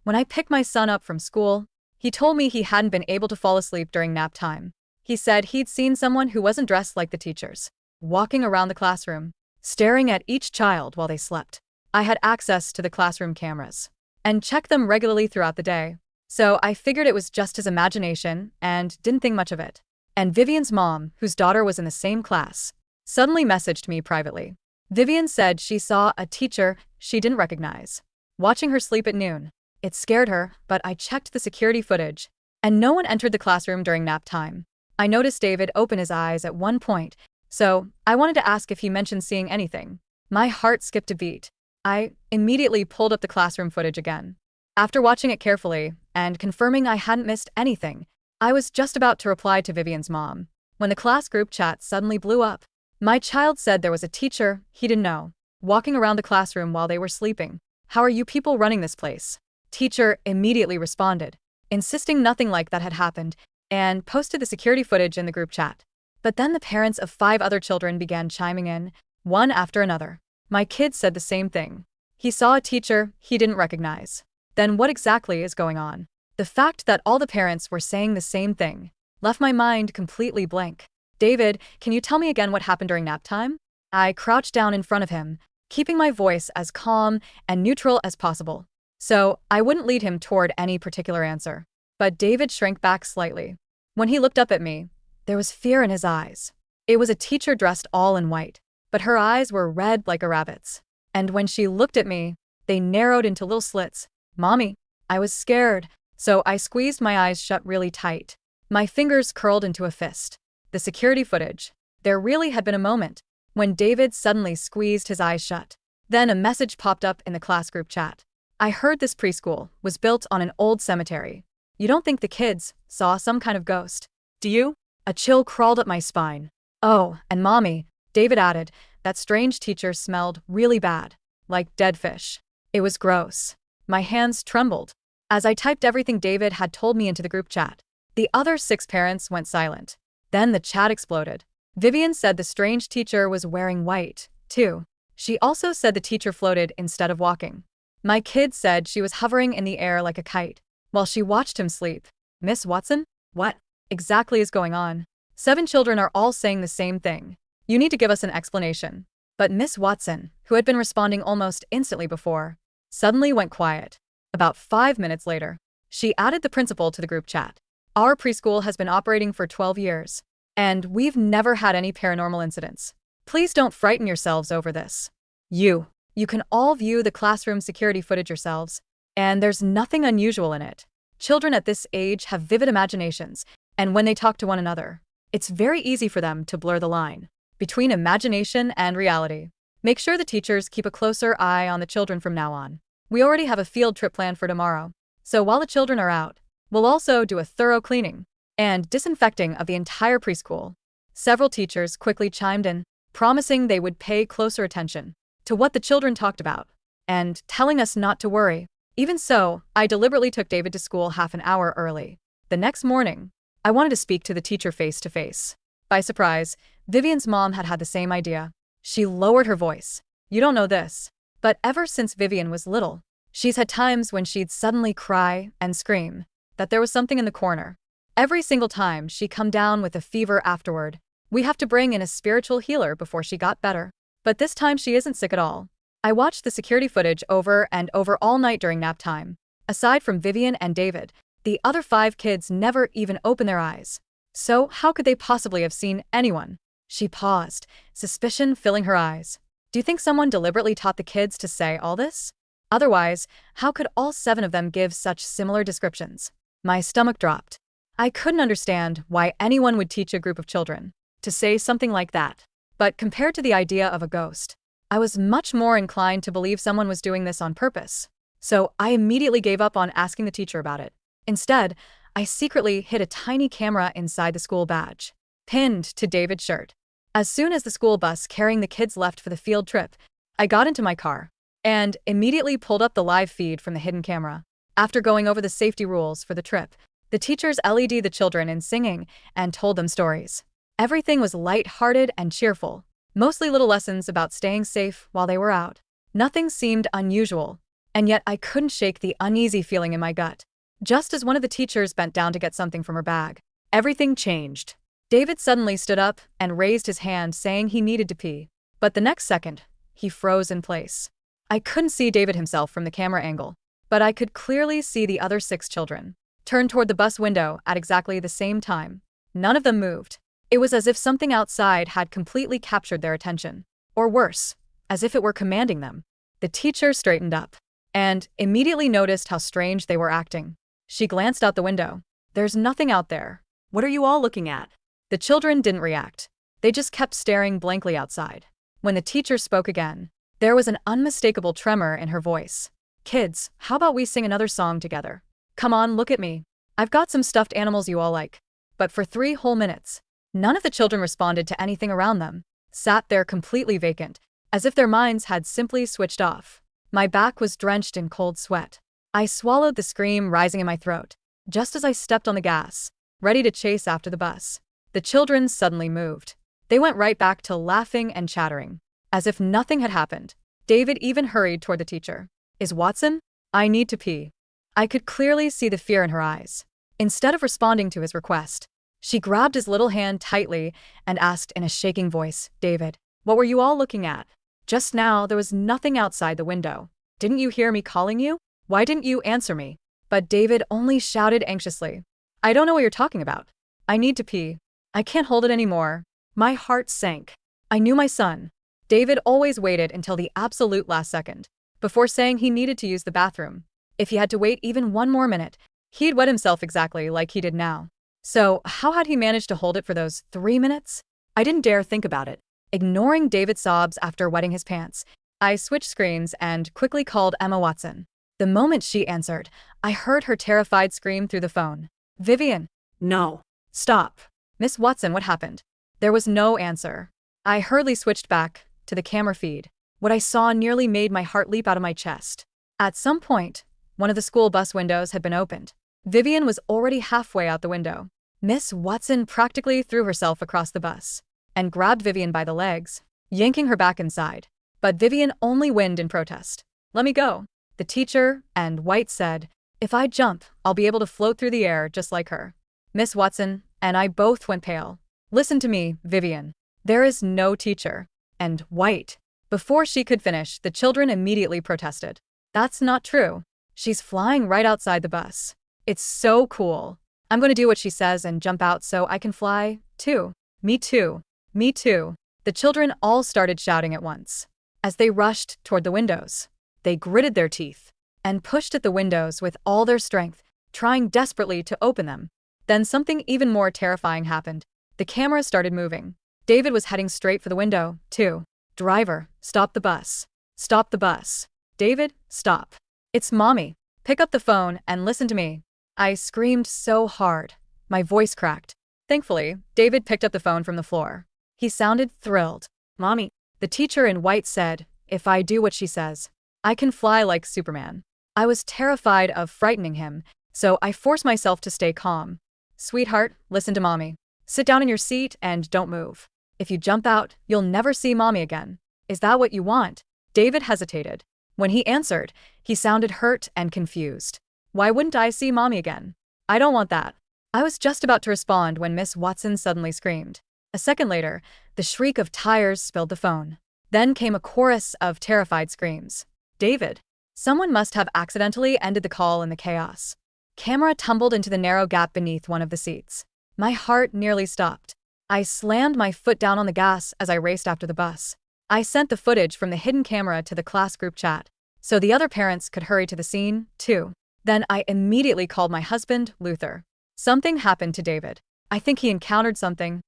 When I picked my son up from school, he told me he hadn't been able to fall asleep during nap time. He said he'd seen someone who wasn't dressed like the teachers, walking around the classroom, staring at each child while they slept. I had access to the classroom cameras and checked them regularly throughout the day, so I figured it was just his imagination and didn't think much of it. And Vivian's mom, whose daughter was in the same class, suddenly messaged me privately. Vivian said she saw a teacher she didn't recognize watching her sleep at noon. It scared her, but I checked the security footage, and no one entered the classroom during nap time. I noticed David open his eyes at one point, so I wanted to ask if he mentioned seeing anything. My heart skipped a beat. I immediately pulled up the classroom footage again. After watching it carefully and confirming I hadn't missed anything, I was just about to reply to Vivian's mom when the class group chat suddenly blew up. My child said there was a teacher he didn't know walking around the classroom while they were sleeping. How are you people running this place? Teacher immediately responded, insisting nothing like that had happened, and posted the security footage in the group chat. But then the parents of 5 other children began chiming in, one after another. My kid said the same thing. He saw a teacher he didn't recognize. Then what exactly is going on? The fact that all the parents were saying the same thing left my mind completely blank. David, can you tell me again what happened during nap time? I crouched down in front of him, keeping my voice as calm and neutral as possible, so I wouldn't lead him toward any particular answer. But David shrank back slightly. When he looked up at me, there was fear in his eyes. It was a teacher dressed all in white, but her eyes were red like a rabbit's. And when she looked at me, they narrowed into little slits. Mommy, I was scared, so I squeezed my eyes shut really tight. My fingers curled into a fist. The security footage. There really had been a moment when David suddenly squeezed his eyes shut. Then a message popped up in the class group chat. I heard this preschool was built on an old cemetery. You don't think the kids saw some kind of ghost, do you? A chill crawled up my spine. Oh, and Mommy, David added, that strange teacher smelled really bad, like dead fish. It was gross. My hands trembled as I typed everything David had told me into the group chat. The other 6 parents went silent. Then the chat exploded. Vivian said the strange teacher was wearing white, too. She also said the teacher floated instead of walking. My kid said she was hovering in the air like a kite while she watched him sleep. Miss Watson? What exactly is going on? 7 children are all saying the same thing. You need to give us an explanation. But Miss Watson, who had been responding almost instantly before, suddenly went quiet. About 5 minutes later, she added the principal to the group chat. Our preschool has been operating for 12 years, and we've never had any paranormal incidents. Please don't frighten yourselves over this. You can all view the classroom security footage yourselves, and there's nothing unusual in it. Children at this age have vivid imaginations, and when they talk to one another, it's very easy for them to blur the line between imagination and reality. Make sure the teachers keep a closer eye on the children from now on. We already have a field trip planned for tomorrow, so while the children are out, we'll also do a thorough cleaning and disinfecting of the entire preschool. Several teachers quickly chimed in, promising they would pay closer attention to what the children talked about and telling us not to worry. Even so, I deliberately took David to school half an hour early. The next morning, I wanted to speak to the teacher face to face. By surprise, Vivian's mom had had the same idea. She lowered her voice. You don't know this, but ever since Vivian was little, she's had times when she'd suddenly cry and scream that there was something in the corner. Every single time she'd come down with a fever afterward. We have to bring in a spiritual healer before she got better. But this time she isn't sick at all. I watched the security footage over and over all night during nap time. Aside from Vivian and David, the other 5 kids never even opened their eyes. So how could they possibly have seen anyone? She paused, suspicion filling her eyes. Do you think someone deliberately taught the kids to say all this? Otherwise, how could all 7 of them give such similar descriptions? My stomach dropped. I couldn't understand why anyone would teach a group of children to say something like that. But compared to the idea of a ghost, I was much more inclined to believe someone was doing this on purpose. So I immediately gave up on asking the teacher about it. Instead, I secretly hid a tiny camera inside the school badge, pinned to David's shirt. As soon as the school bus carrying the kids left for the field trip, I got into my car and immediately pulled up the live feed from the hidden camera. After going over the safety rules for the trip, the teachers LED'd the children in singing and told them stories. Everything was light-hearted and cheerful, mostly little lessons about staying safe while they were out. Nothing seemed unusual, and yet I couldn't shake the uneasy feeling in my gut. Just as one of the teachers bent down to get something from her bag, everything changed. David suddenly stood up and raised his hand, saying he needed to pee. But the next second, he froze in place. I couldn't see David himself from the camera angle, but I could clearly see the other 6 children turn toward the bus window at exactly the same time. None of them moved. It was as if something outside had completely captured their attention. Or worse, as if it were commanding them. The teacher straightened up and immediately noticed how strange they were acting. She glanced out the window. "There's nothing out there. What are you all looking at?" The children didn't react. They just kept staring blankly outside. When the teacher spoke again, there was an unmistakable tremor in her voice. "Kids, how about we sing another song together? Come on, look at me. I've got some stuffed animals you all like." But for 3 whole minutes, none of the children responded to anything around them, sat there completely vacant, as if their minds had simply switched off. My back was drenched in cold sweat. I swallowed the scream rising in my throat, just as I stepped on the gas, ready to chase after the bus. The children suddenly moved. They went right back to laughing and chattering, as if nothing had happened. David even hurried toward the teacher. "Is Watson? I need to pee." I could clearly see the fear in her eyes. Instead of responding to his request, she grabbed his little hand tightly and asked in a shaking voice, "David, what were you all looking at? Just now there was nothing outside the window. Didn't you hear me calling you? Why didn't you answer me?" But David only shouted anxiously, "I don't know what you're talking about. I need to pee. I can't hold it anymore." My heart sank. I knew my son. David always waited until the absolute last second before saying he needed to use the bathroom. If he had to wait even one more minute, he'd wet himself exactly like he did now. So, how had he managed to hold it for those 3 minutes? I didn't dare think about it. Ignoring David's sobs after wetting his pants, I switched screens and quickly called Emma Watson. The moment she answered, I heard her terrified scream through the phone. "Vivian." "No. Stop." "Miss Watson, what happened?" There was no answer. I hurriedly switched back to the camera feed. What I saw nearly made my heart leap out of my chest. At some point, one of the school bus windows had been opened. Vivian was already halfway out the window. Miss Watson practically threw herself across the bus and grabbed Vivian by the legs, yanking her back inside. But Vivian only whined in protest. "Let me go." The teacher and White said, "If I jump, I'll be able to float through the air just like her." Miss Watson and I both went pale. "Listen to me, Vivian. There is no teacher." And White. Before she could finish, the children immediately protested. "That's not true. She's flying right outside the bus. It's so cool. I'm going to do what she says and jump out so I can fly, too." "Me too. Me too." The children all started shouting at once. As they rushed toward the windows, they gritted their teeth and pushed at the windows with all their strength, trying desperately to open them. Then something even more terrifying happened. The camera started moving. David was heading straight for the window, too. "Driver, stop the bus. Stop the bus. David, stop. It's Mommy. Pick up the phone and listen to me." I screamed so hard. My voice cracked. Thankfully, David picked up the phone from the floor. He sounded thrilled. "Mommy," the teacher in White said, "if I do what she says, I can fly like Superman." I was terrified of frightening him, so I forced myself to stay calm. "Sweetheart, listen to Mommy. Sit down in your seat and don't move. If you jump out, you'll never see Mommy again. Is that what you want?" David hesitated. When he answered, he sounded hurt and confused. "Why wouldn't I see Mommy again? I don't want that." I was just about to respond when Miss Watson suddenly screamed. A second later, the shriek of tires spilled the phone. Then came a chorus of terrified screams. "David." Someone must have accidentally ended the call in the chaos. Camera tumbled into the narrow gap beneath one of the seats. My heart nearly stopped. I slammed my foot down on the gas as I raced after the bus. I sent the footage from the hidden camera to the class group chat, so the other parents could hurry to the scene, too. Then I immediately called my husband, Luther. Something happened to David. I think he encountered something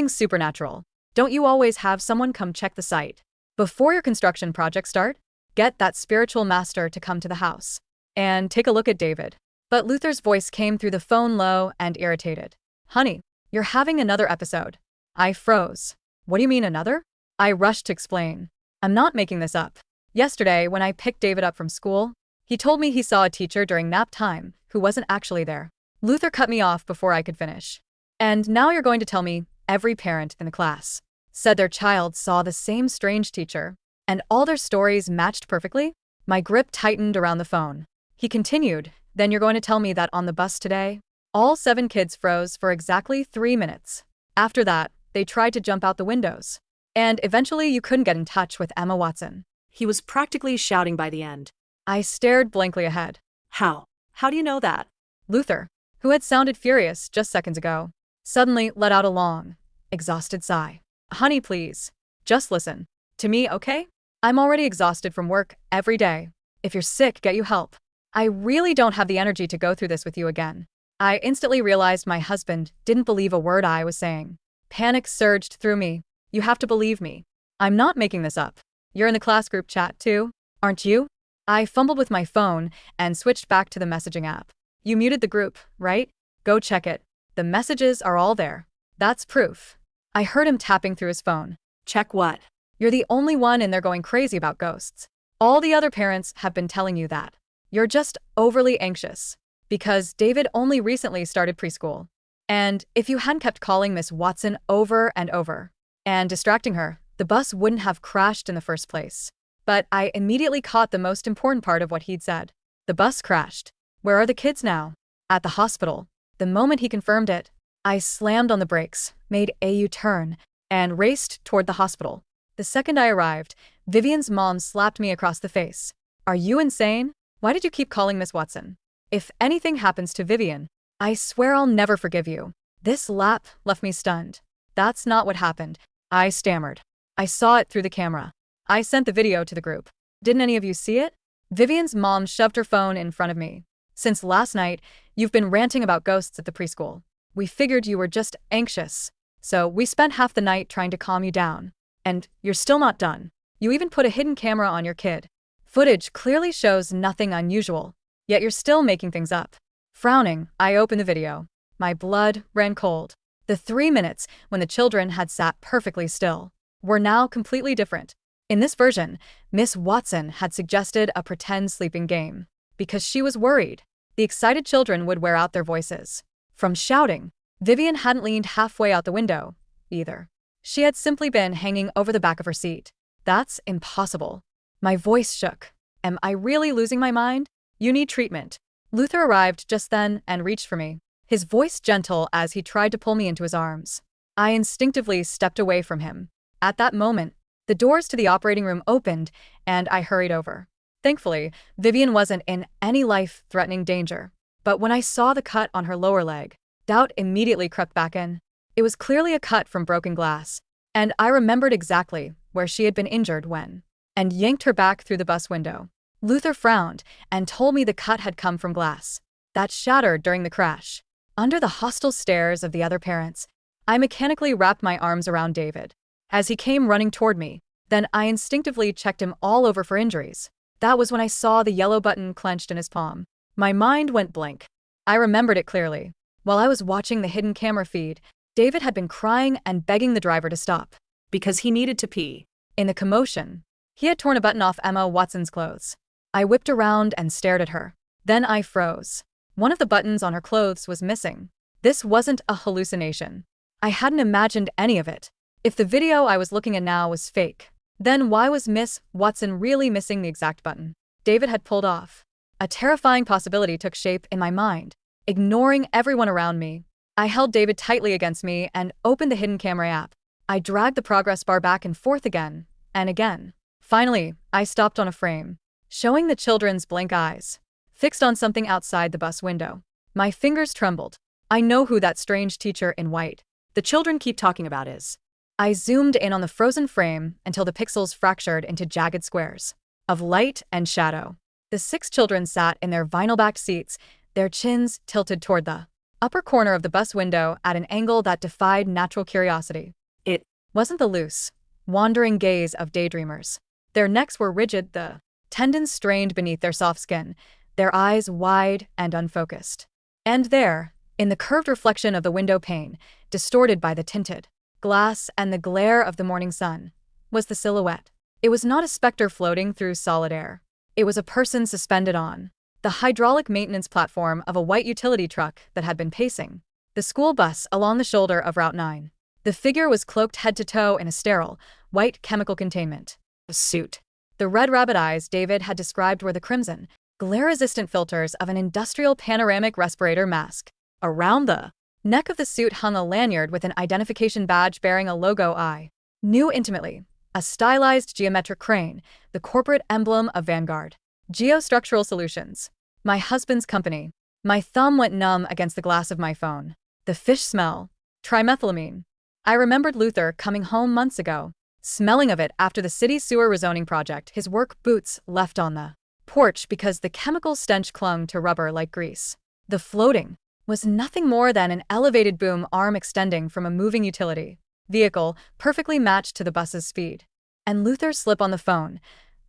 supernatural. Don't you always have someone come check the site before your construction projects start? Get that spiritual master to come to the house and take a look at David. But Luther's voice came through the phone low and irritated. "Honey, you're having another episode." I froze. "What do you mean another?" I rushed to explain. "I'm not making this up. Yesterday, when I picked David up from school, he told me he saw a teacher during nap time who wasn't actually there." Luther cut me off before I could finish. "And now you're going to tell me every parent in the class said their child saw the same strange teacher, and all their stories matched perfectly?" My grip tightened around the phone. He continued, "Then you're going to tell me that on the bus today?" All 7 kids froze for exactly 3 minutes. After that, they tried to jump out the windows. And eventually you couldn't get in touch with Emma Watson. He was practically shouting by the end. I stared blankly ahead. How? How do you know that? Luther, who had sounded furious just seconds ago, suddenly let out a long, exhausted sigh. "Honey, please. Just listen. To me, okay? I'm already exhausted from work every day. If you're sick, get you help. I really don't have the energy to go through this with you again." I instantly realized my husband didn't believe a word I was saying. Panic surged through me. "You have to believe me. I'm not making this up. You're in the class group chat too, aren't you?" I fumbled with my phone and switched back to the messaging app. "You muted the group, right? Go check it. The messages are all there. That's proof." I heard him tapping through his phone. Check what? "You're the only one in there going crazy about ghosts. All the other parents have been telling you that. You're just overly anxious. Because David only recently started preschool. And if you hadn't kept calling Miss Watson over and over and distracting her, the bus wouldn't have crashed in the first place." But I immediately caught the most important part of what he'd said. "The bus crashed. Where are the kids now?" "At the hospital." The moment he confirmed it, I slammed on the brakes, made a U-turn, and raced toward the hospital. The second I arrived, Vivian's mom slapped me across the face. "Are you insane? Why did you keep calling Miss Watson? If anything happens to Vivian, I swear I'll never forgive you." This lap left me stunned. "That's not what happened," I stammered. "I saw it through the camera. I sent the video to the group. Didn't any of you see it?" Vivian's mom shoved her phone in front of me. "Since last night, you've been ranting about ghosts at the preschool. We figured you were just anxious. So we spent half the night trying to calm you down. And you're still not done. You even put a hidden camera on your kid. Footage clearly shows nothing unusual. Yet you're still making things up." Frowning, I opened the video. My blood ran cold. The 3 minutes when the children had sat perfectly still were now completely different. In this version, Miss Watson had suggested a pretend sleeping game because she was worried the excited children would wear out their voices. From shouting, Vivian hadn't leaned halfway out the window, either. She had simply been hanging over the back of her seat. "That's impossible." My voice shook. "Am I really losing my mind? You need treatment." Luther arrived just then and reached for me, his voice gentle as he tried to pull me into his arms. I instinctively stepped away from him. At that moment, the doors to the operating room opened, and I hurried over. Thankfully, Vivian wasn't in any life-threatening danger. But when I saw the cut on her lower leg, doubt immediately crept back in. It was clearly a cut from broken glass, and I remembered exactly where she had been injured when, and yanked her back through the bus window. Luther frowned and told me the cut had come from glass that shattered during the crash. Under the hostile stares of the other parents, I mechanically wrapped my arms around David as he came running toward me. Then I instinctively checked him all over for injuries. That was when I saw the yellow button clenched in his palm. My mind went blank. I remembered it clearly. While I was watching the hidden camera feed, David had been crying and begging the driver to stop Because he needed to pee. In the commotion, he had torn a button off Emma Watson's clothes. I whipped around and stared at her. Then I froze. One of the buttons on her clothes was missing. This wasn't a hallucination. I hadn't imagined any of it. If the video I was looking at now was fake, then why was Miss Watson really missing the exact button David had pulled off? A terrifying possibility took shape in my mind. Ignoring everyone around me, I held David tightly against me and opened the hidden camera app. I dragged the progress bar back and forth again and again. Finally, I stopped on a frame, showing the children's blank eyes, fixed on something outside the bus window. My fingers trembled. "I know who that strange teacher in white The children keep talking about is." I zoomed in on the frozen frame until the pixels fractured into jagged squares of light and shadow. The 6 children sat in their vinyl-backed seats, their chins tilted toward the upper corner of the bus window at an angle that defied natural curiosity. It wasn't the loose, wandering gaze of daydreamers. Their necks were rigid, the tendons strained beneath their soft skin, their eyes wide and unfocused. And there, in the curved reflection of the window pane, distorted by the tinted glass and the glare of the morning sun, was the silhouette. It was not a specter floating through solid air. It was a person suspended on the hydraulic maintenance platform of a white utility truck that had been pacing the school bus along the shoulder of Route 9. The figure was cloaked head to toe in a sterile, white chemical containment suit. The red rabbit eyes David had described were the crimson, glare-resistant filters of an industrial panoramic respirator mask. Around the neck of the suit hung a lanyard with an identification badge bearing a logo I knew intimately, a stylized geometric crane, the corporate emblem of Vanguard Geostructural Solutions, my husband's company. My thumb went numb against the glass of my phone. The fish smell. Trimethylamine. I remembered Luther coming home months ago, smelling of it after the city's sewer rezoning project, his work boots left on the porch because the chemical stench clung to rubber like grease. The floating was nothing more than an elevated boom arm extending from a moving utility vehicle perfectly matched to the bus's speed. And Luther's slip on the phone,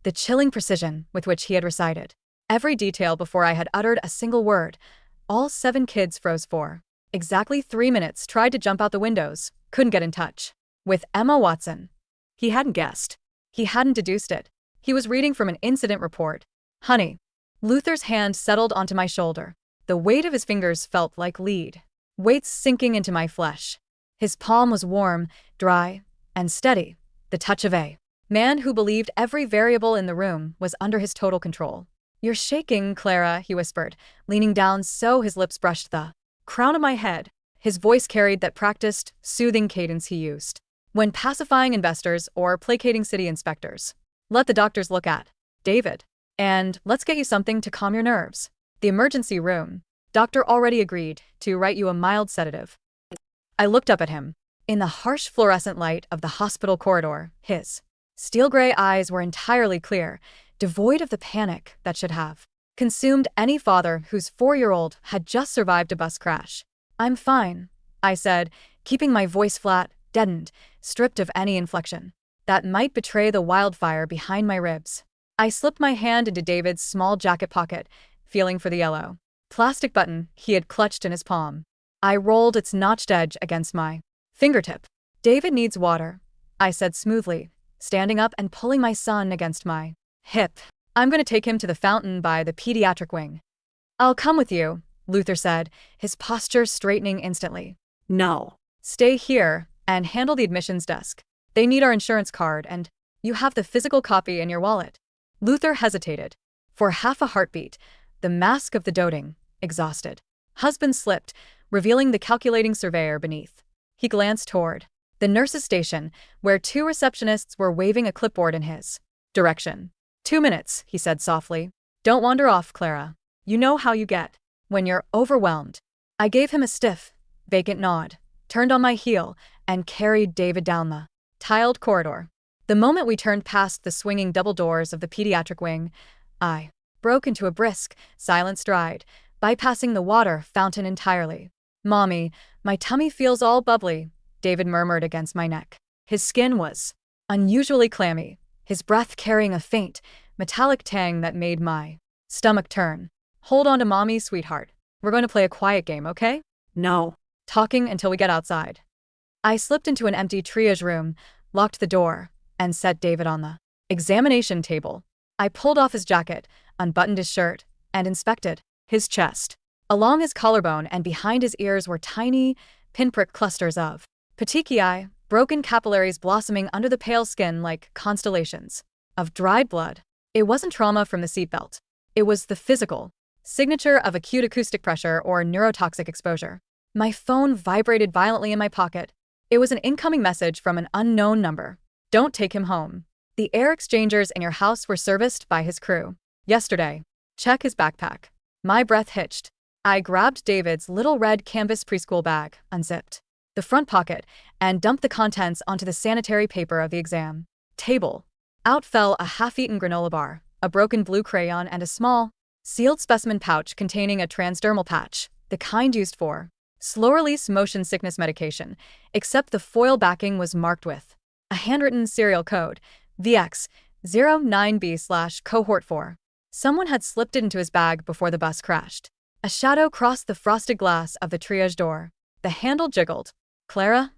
the chilling precision with which he had recited every detail before I had uttered a single word. All 7 kids froze for exactly 3 minutes, tried to jump out the windows, couldn't get in touch with Emma Watson. He hadn't guessed. He hadn't deduced it. He was reading from an incident report. Honey. Luther's hand settled onto my shoulder. The weight of his fingers felt like lead weights sinking into my flesh. His palm was warm, dry, and steady, the touch of a man who believed every variable in the room was under his total control. You're shaking, Clara, he whispered, leaning down so his lips brushed the crown of my head. His voice carried that practiced, soothing cadence he used when pacifying investors or placating city inspectors. Let the doctors look at David. And let's get you something to calm your nerves. The emergency room. Doctor already agreed to write you a mild sedative. I looked up at him. In the harsh fluorescent light of the hospital corridor, his steel-gray eyes were entirely clear, devoid of the panic that should have consumed any father whose 4-year-old had just survived a bus crash. I'm fine, I said, keeping my voice flat, deadened, stripped of any inflection that might betray the wildfire behind my ribs. I slipped my hand into David's small jacket pocket, feeling for the yellow plastic button he had clutched in his palm. I rolled its notched edge against my fingertip. David needs water, I said smoothly, standing up and pulling my son against my hip. I'm going to take him to the fountain by the pediatric wing. I'll come with you, Luther said, his posture straightening instantly. No. Stay here and handle the admissions desk. They need our insurance card, and you have the physical copy in your wallet. Luther hesitated. For half a heartbeat, the mask of the doting, exhausted husband slipped, revealing the calculating surveyor beneath. He glanced toward the nurse's station, where 2 receptionists were waving a clipboard in his direction. 2 minutes, he said softly. Don't wander off, Clara. You know how you get when you're overwhelmed. I gave him a stiff, vacant nod, turned on my heel, and carried David down the tiled corridor. The moment we turned past the swinging double doors of the pediatric wing, I broke into a brisk, silent stride, bypassing the water fountain entirely. Mommy, my tummy feels all bubbly, David murmured against my neck. His skin was unusually clammy, his breath carrying a faint, metallic tang that made my stomach turn. Hold on to Mommy, sweetheart. We're going to play a quiet game, okay? No. Talking until we get outside. I slipped into an empty triage room, locked the door, and set David on the examination table. I pulled off his jacket, unbuttoned his shirt, and inspected his chest. Along his collarbone and behind his ears were tiny, pinprick clusters of petechiae, broken capillaries blossoming under the pale skin like constellations of dried blood. It wasn't trauma from the seatbelt. It was the physical signature of acute acoustic pressure or neurotoxic exposure. My phone vibrated violently in my pocket. It was an incoming message from an unknown number. Don't take him home. The air exchangers in your house were serviced by his crew yesterday. Check his backpack. My breath hitched. I grabbed David's little red canvas preschool bag, unzipped the front pocket, and dumped the contents onto the sanitary paper of the exam table. Out fell a half-eaten granola bar, a broken blue crayon, and a small, sealed specimen pouch containing a transdermal patch, the kind used for slow-release motion sickness medication, except the foil backing was marked with a handwritten serial code, VX09B/cohort 4. Someone had slipped it into his bag before the bus crashed. A shadow crossed the frosted glass of the triage door. The handle jiggled. Clara?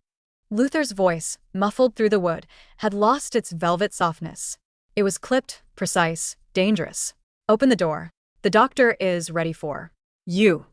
Luther's voice, muffled through the wood, had lost its velvet softness. It was clipped, precise, dangerous. Open the door. The doctor is ready for you.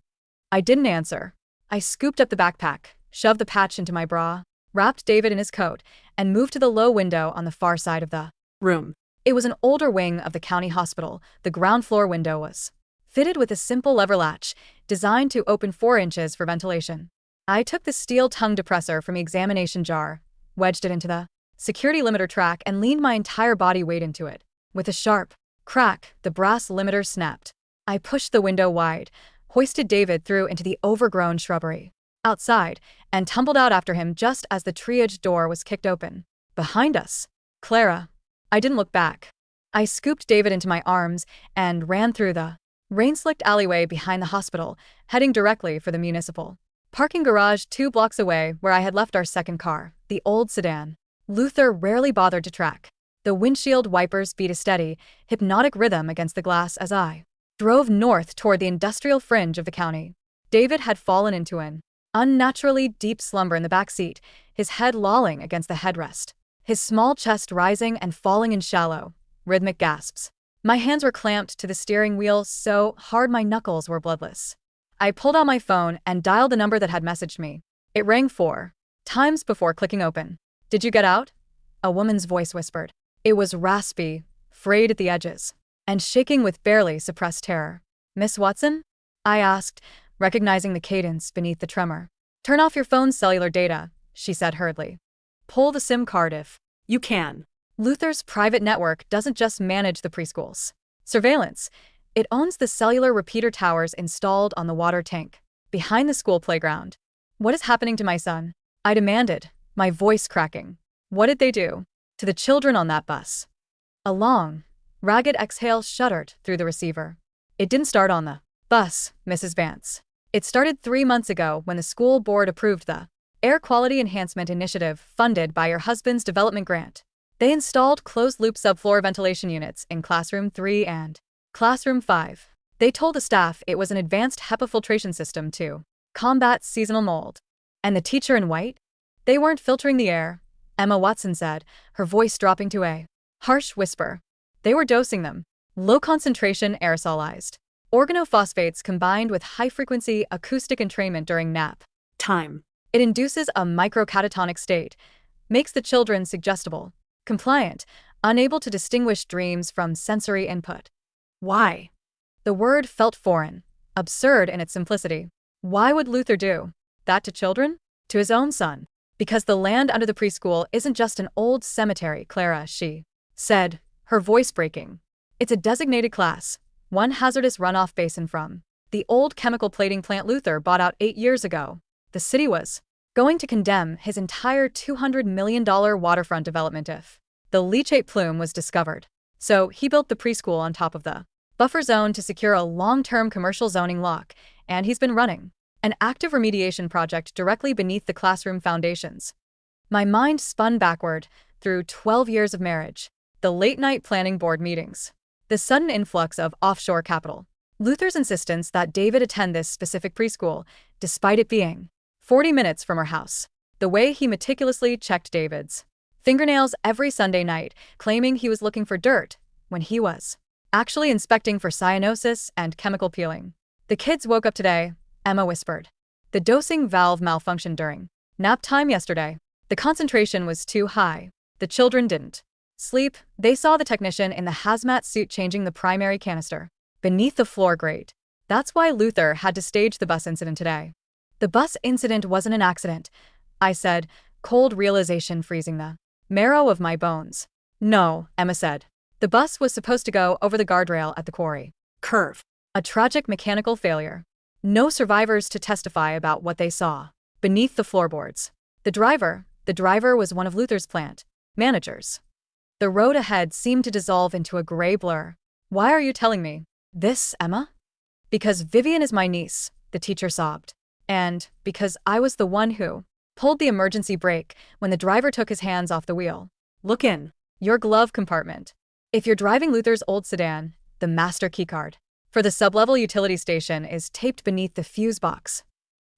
I didn't answer. I scooped up the backpack, shoved the patch into my bra, wrapped David in his coat, and moved to the low window on the far side of the room. It was an older wing of the county hospital. The ground floor window was fitted with a simple lever latch, designed to open 4 inches for ventilation. I took the steel tongue depressor from the examination jar, wedged it into the security limiter track, and leaned my entire body weight into it. With a sharp crack, the brass limiter snapped. I pushed the window wide, hoisted David through into the overgrown shrubbery outside, and tumbled out after him just as the triage door was kicked open. Behind us, Clara. I didn't look back. I scooped David into my arms and ran through the rain-slicked alleyway behind the hospital, heading directly for the municipal parking garage 2 blocks away where I had left our second car, the old sedan. Luther rarely bothered to track. The windshield wipers beat a steady, hypnotic rhythm against the glass as I drove north toward the industrial fringe of the county. David had fallen into an unnaturally deep slumber in the back seat, his head lolling against the headrest, his small chest rising and falling in shallow, rhythmic gasps. My hands were clamped to the steering wheel so hard my knuckles were bloodless. I pulled out my phone and dialed the number that had messaged me. It rang 4 times before clicking open. "Did you get out?" A woman's voice whispered. It was raspy, frayed at the edges, and shaking with barely suppressed terror. "Miss Watson?" I asked, recognizing the cadence beneath the tremor. "Turn off your phone's cellular data," she said hurriedly. "Pull the SIM card if You can. Luther's private network doesn't just manage the preschool's surveillance. It owns the cellular repeater towers installed on the water tank behind the school playground." "What is happening to my son?" I demanded, my voice cracking. "What did they do to the children on that bus?" A long, ragged exhale shuddered through the receiver. "It didn't start on the bus, Mrs. Vance. It started 3 months ago when the school board approved the Air Quality Enhancement Initiative funded by your husband's development grant. They installed closed-loop subfloor ventilation units in Classroom 3 and Classroom 5. They told the staff it was an advanced HEPA filtration system to combat seasonal mold. And the teacher in white? They weren't filtering the air," Emma Watson said, her voice dropping to a harsh whisper. "They were dosing them. Low-concentration aerosolized organophosphates combined with high-frequency acoustic entrainment during nap Time. It induces a microcatatonic state, makes the children suggestible, compliant, unable to distinguish dreams from sensory input." Why? The word felt foreign, absurd in its simplicity. Why would Luther do that to children? To his own son? "Because the land under the preschool isn't just an old cemetery, Clara," she said, her voice breaking. "It's a designated class, 1 hazardous runoff basin from the old chemical plating plant Luther bought out 8 years ago. The city was going to condemn his entire $200 million waterfront development if the leachate plume was discovered. So he built the preschool on top of the buffer zone to secure a long-term commercial zoning lock, and he's been running an active remediation project directly beneath the classroom foundations." My mind spun backward through 12 years of marriage, the late-night planning board meetings, the sudden influx of offshore capital, Luther's insistence that David attend this specific preschool, despite it being 40 minutes from our house, the way he meticulously checked David's fingernails every Sunday night, claiming he was looking for dirt when he was actually inspecting for cyanosis and chemical peeling. "The kids woke up today," Emma whispered. "The dosing valve malfunctioned during nap time yesterday. The concentration was too high. The children didn't sleep. They saw the technician in the hazmat suit changing the primary canister beneath the floor grate. That's why Luther had to stage the bus incident today." "The bus incident wasn't an accident," I said, cold realization freezing the marrow of my bones. "No," Emma said. "The bus was supposed to go over the guardrail at the quarry. Curve. A tragic mechanical failure. No survivors to testify about what they saw beneath the floorboards. The driver was one of Luther's plant managers." The road ahead seemed to dissolve into a gray blur. "Why are you telling me this, Emma?" "Because Vivian is my niece," the teacher sobbed. "And because I was the one who pulled the emergency brake when the driver took his hands off the wheel. Look in your glove compartment. If you're driving Luther's old sedan, the master keycard for the sublevel utility station is taped beneath the fuse box."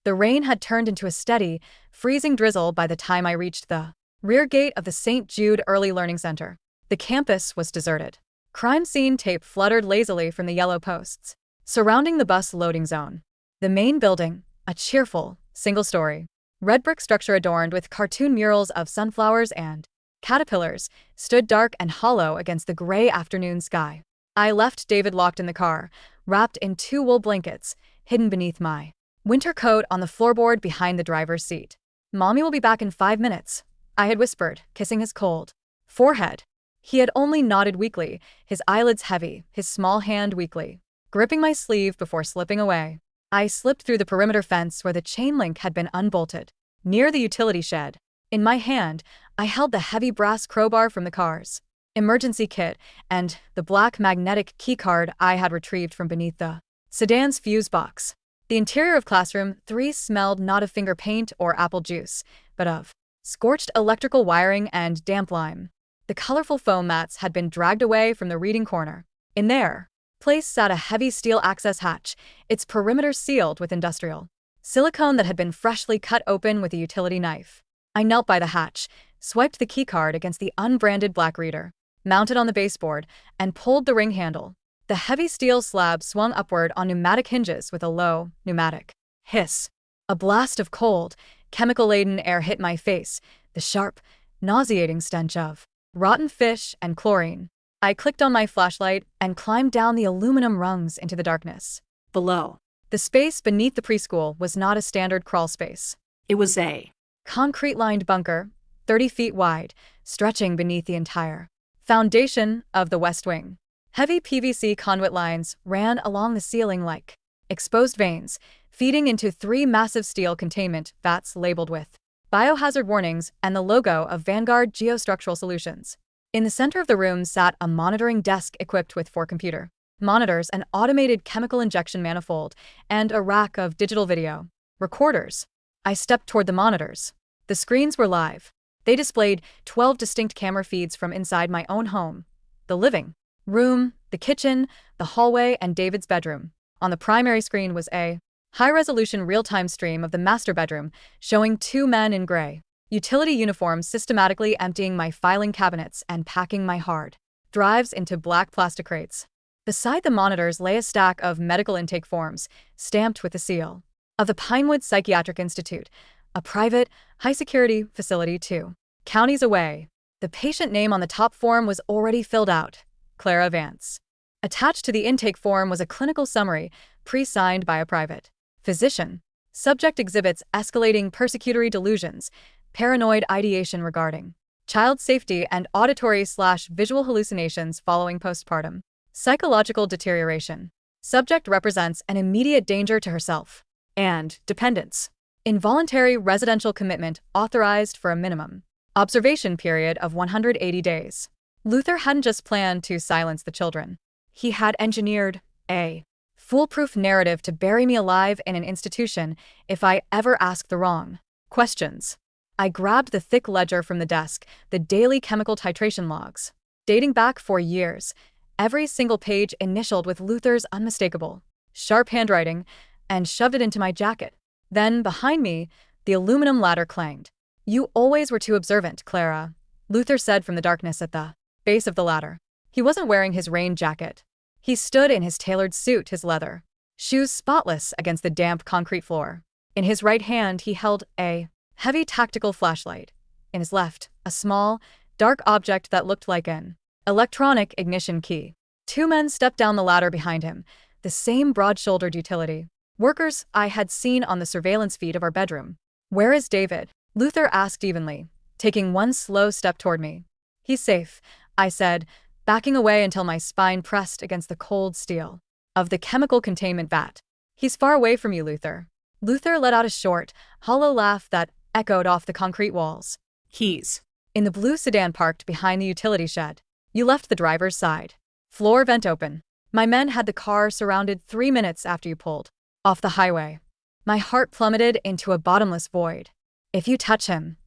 The rain had turned into a steady, freezing drizzle by the time I reached the rear gate of the St. Jude Early Learning Center. The campus was deserted. Crime scene tape fluttered lazily from the yellow posts surrounding the bus loading zone. The main building, a cheerful, single-story, red brick structure adorned with cartoon murals of sunflowers and caterpillars, stood dark and hollow against the gray afternoon sky. I left David locked in the car, wrapped in 2 wool blankets, hidden beneath my winter coat on the floorboard behind the driver's seat. "Mommy will be back in 5 minutes," I had whispered, kissing his cold forehead. He had only nodded weakly, his eyelids heavy, his small hand weakly gripping my sleeve before slipping away. I slipped through the perimeter fence where the chain link had been unbolted, near the utility shed. In my hand, I held the heavy brass crowbar from the car's emergency kit and the black magnetic keycard I had retrieved from beneath the sedan's fuse box. The interior of classroom 3 smelled not of finger paint or apple juice, but of scorched electrical wiring and damp lime. The colorful foam mats had been dragged away from the reading corner. In their place sat a heavy steel access hatch, its perimeter sealed with industrial silicone that had been freshly cut open with a utility knife. I knelt by the hatch, swiped the keycard against the unbranded black reader, mounted on the baseboard, and pulled the ring handle. The heavy steel slab swung upward on pneumatic hinges with a low, pneumatic hiss. A blast of cold, chemical-laden air hit my face, the sharp, nauseating stench of rotten fish and chlorine. I clicked on my flashlight and climbed down the aluminum rungs into the darkness. Below. The space beneath the preschool was not a standard crawl space. It was a concrete-lined bunker, 30 feet wide, stretching beneath the entire foundation of the West Wing. Heavy PVC conduit lines ran along the ceiling like exposed veins, feeding into 3 massive steel containment vats labeled with biohazard warnings and the logo of Vanguard Geostructural Solutions. In the center of the room sat a monitoring desk equipped with 4 computer monitors, an automated chemical injection manifold, and a rack of digital video recorders. I stepped toward the monitors. The screens were live. They displayed 12 distinct camera feeds from inside my own home: the living room, the kitchen, the hallway, and David's bedroom. On the primary screen was a high-resolution real-time stream of the master bedroom, showing 2 men in gray utility uniforms systematically emptying my filing cabinets and packing my hard drives into black plastic crates. Beside the monitors lay a stack of medical intake forms, stamped with the seal of the Pinewood Psychiatric Institute, a private, high-security facility 2 counties away. The patient name on the top form was already filled out: Clara Vance. Attached to the intake form was a clinical summary, pre-signed by a private physician. Subject exhibits escalating persecutory delusions, paranoid ideation regarding child safety, and auditory/visual hallucinations following postpartum psychological deterioration. Subject represents an immediate danger to herself and dependents. Involuntary residential commitment authorized for a minimum observation period of 180 days. Luther hadn't just planned to silence the children. He had engineered a foolproof narrative to bury me alive in an institution if I ever asked the wrong questions. I grabbed the thick ledger from the desk, the daily chemical titration logs, dating back 4 years, every single page initialed with Luther's unmistakable, sharp handwriting, and shoved it into my jacket. Then, behind me, the aluminum ladder clanged. "You always were too observant, Clara," Luther said from the darkness at the base of the ladder. He wasn't wearing his rain jacket. He stood in his tailored suit, his leather shoes spotless against the damp concrete floor. In his right hand, he held a heavy tactical flashlight. In his left, a small, dark object that looked like an electronic ignition key. 2 men stepped down the ladder behind him, the same broad-shouldered utility workers I had seen on the surveillance feed of our bedroom. "Where is David?" Luther asked evenly, taking 1 slow step toward me. "He's safe," I said, backing away until my spine pressed against the cold steel of the chemical containment vat. "He's far away from you, Luther." Luther let out a short, hollow laugh that echoed off the concrete walls. "He's in the blue sedan parked behind the utility shed. You left the driver's side. Floor vent open. My men had the car surrounded 3 minutes after you pulled off the highway." My heart plummeted into a bottomless void. "If you touch him,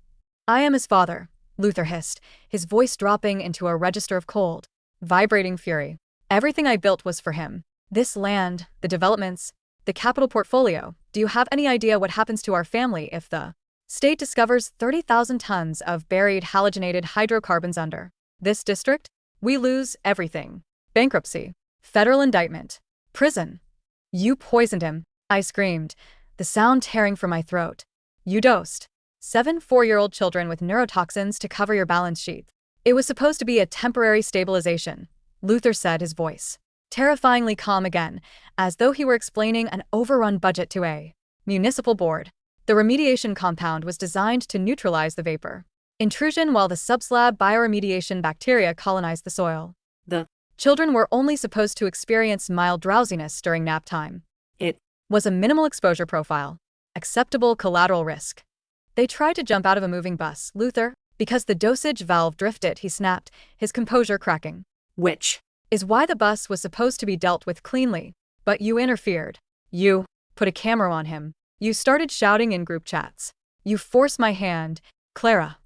I am his father," Luther hissed, his voice dropping into a register of cold, vibrating fury. "Everything I built was for him. This land, the developments, the capital portfolio. Do you have any idea what happens to our family if the state discovers 30,000 tons of buried halogenated hydrocarbons under this district? We lose everything. Bankruptcy, federal indictment, prison." "You poisoned him," I screamed, the sound tearing from my throat. "You dosed 7 4-year-old children with neurotoxins to cover your balance sheet. It was supposed to be a temporary stabilization, Luther said, his voice terrifyingly calm again, as though he were explaining an overrun budget to a municipal board. The remediation compound was designed to neutralize the vapor intrusion while the subslab bioremediation bacteria colonized the soil. The Children were only supposed to experience mild drowsiness during nap time. It Was a minimal exposure profile. Acceptable collateral risk. They tried to jump out of a moving bus, Luther, because the dosage valve drifted, he snapped, his composure cracking. which Is why the bus was supposed to be dealt with cleanly. But you interfered. You put a camera on him. You started shouting in group chats. You forced my hand, Clara.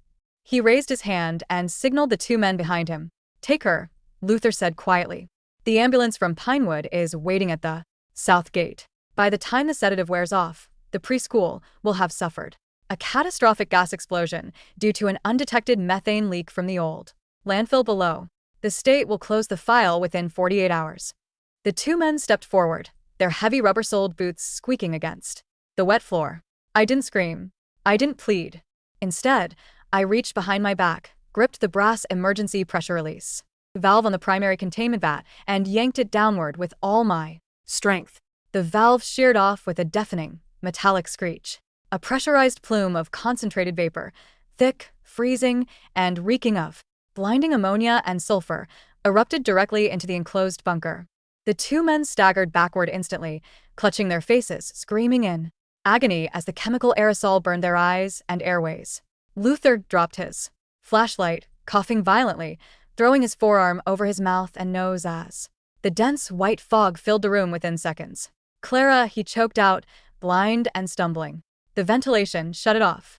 He raised his hand and signaled the 2 men behind him. Take her, Luther said quietly. The ambulance from Pinewood is waiting at the south gate. By the time the sedative wears off, the preschool will have suffered a catastrophic gas explosion due to an undetected methane leak from the old landfill below. The state will close the file within 48 hours. The 2 men stepped forward, their heavy rubber-soled boots squeaking against the wet floor. I didn't scream. I didn't plead. Instead, I reached behind my back, gripped the brass emergency pressure release valve on the primary containment vat, and yanked it downward with all my strength. The valve sheared off with a deafening, metallic screech. A pressurized plume of concentrated vapor, thick, freezing, and reeking of blinding ammonia and sulfur, erupted directly into the enclosed bunker. The 2 men staggered backward instantly, clutching their faces, screaming in agony as the chemical aerosol burned their eyes and airways. Luther dropped his flashlight, coughing violently, throwing his forearm over his mouth and nose as the dense white fog filled the room within seconds. Clara, he choked out, blind and stumbling. The ventilation shut it off.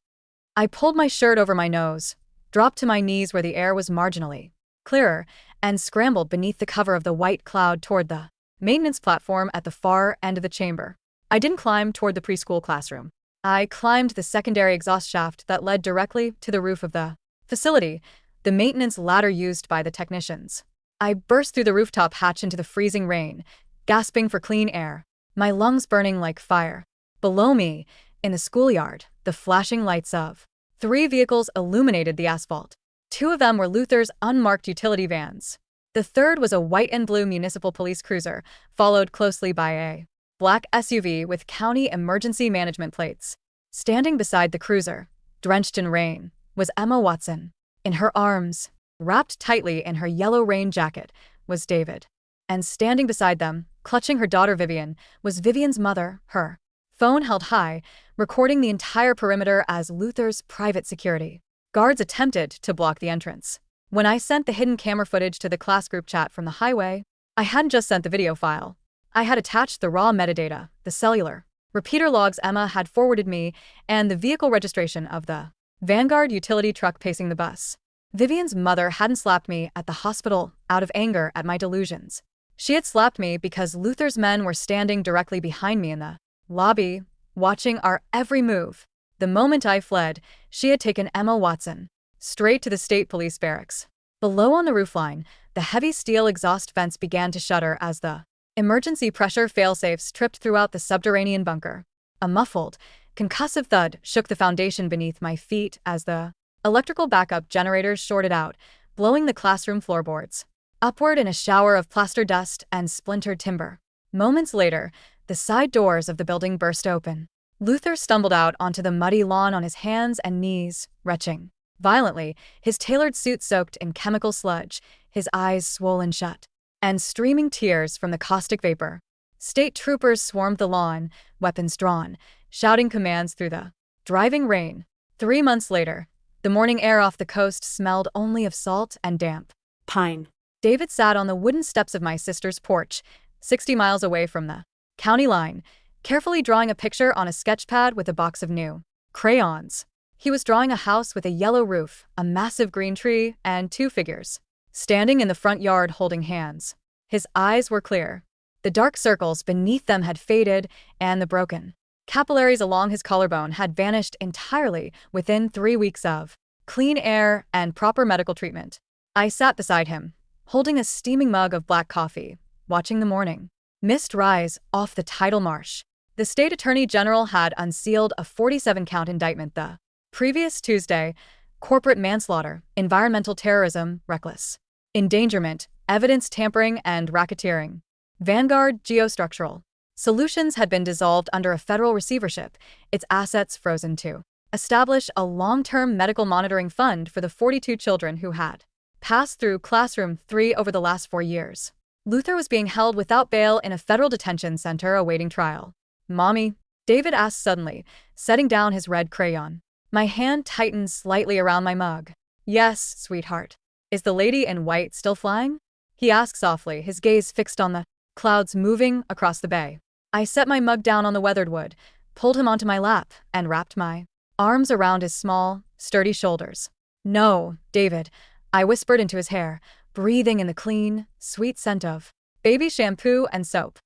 I pulled my shirt over my nose, dropped to my knees where the air was marginally clearer, and scrambled beneath the cover of the white cloud toward the maintenance platform at the far end of the chamber. I didn't climb toward the preschool classroom. I climbed the secondary exhaust shaft that led directly to the roof of the facility, the maintenance ladder used by the technicians. I burst through the rooftop hatch into the freezing rain, gasping for clean air, my lungs burning like fire. Below me, in the schoolyard, the flashing lights of 3 vehicles illuminated the asphalt. 2 of them were Luther's unmarked utility vans. The third was a white and blue municipal police cruiser, followed closely by a black SUV with county emergency management plates. Standing beside the cruiser, drenched in rain, was Emma Watson. In her arms, wrapped tightly in her yellow rain jacket, was David. And standing beside them, clutching her daughter Vivian, was Vivian's mother, her phone held high, recording the entire perimeter as Luther's private security. Guards attempted to block the entrance. When I sent the hidden camera footage to the class group chat from the highway, I hadn't just sent the video file. I had attached the raw metadata, the cellular repeater logs Emma had forwarded me, and the vehicle registration of the Vanguard utility truck pacing the bus. Vivian's mother hadn't slapped me at the hospital out of anger at my delusions. She had slapped me because Luther's men were standing directly behind me in the lobby, watching our every move. The moment I fled, she had taken Emma Watson straight to the state police barracks. Below on the roofline, the heavy steel exhaust vents began to shudder as the emergency pressure failsafes tripped throughout the subterranean bunker. A muffled, concussive thud shook the foundation beneath my feet as the electrical backup generators shorted out, blowing the classroom floorboards upward in a shower of plaster dust and splintered timber. Moments later, the side doors of the building burst open. Luther stumbled out onto the muddy lawn on his hands and knees, retching violently, his tailored suit soaked in chemical sludge, his eyes swollen shut, and streaming tears from the caustic vapor. State troopers swarmed the lawn, weapons drawn, shouting commands through the driving rain. 3 months later, the morning air off the coast smelled only of salt and damp pine. David sat on the wooden steps of my sister's porch, 60 miles away from the county line, carefully drawing a picture on a sketch pad with a box of new crayons. He was drawing a house with a yellow roof, a massive green tree, and 2 figures standing in the front yard holding hands. His eyes were clear. The dark circles beneath them had faded, and the broken capillaries along his collarbone had vanished entirely within 3 weeks of clean air and proper medical treatment. I sat beside him, holding a steaming mug of black coffee, watching the morning mist rise off the tidal marsh. The state attorney general had unsealed a 47-count indictment the Previous Tuesday, corporate manslaughter, environmental terrorism, reckless endangerment, evidence tampering, and racketeering. Vanguard Geostructural Solutions had been dissolved under a federal receivership, its assets frozen to establish a long-term medical monitoring fund for the 42 children who had passed through Classroom 3 over the last 4 years. Luther was being held without bail in a federal detention center awaiting trial. Mommy? David asked suddenly, setting down his red crayon. My hand tightened slightly around my mug. Yes, sweetheart. Is the lady in white still flying? He asked softly, his gaze fixed on the clouds moving across the bay. I set my mug down on the weathered wood, pulled him onto my lap, and wrapped my arms around his small, sturdy shoulders. No, David, I whispered into his hair, breathing in the clean, sweet scent of baby shampoo and soap.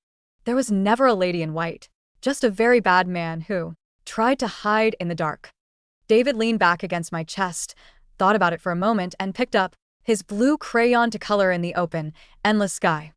There was never a lady in white, just a very bad man who tried to hide in the dark. David leaned back against my chest, thought about it for a moment, and picked up his blue crayon to color in the open, endless sky.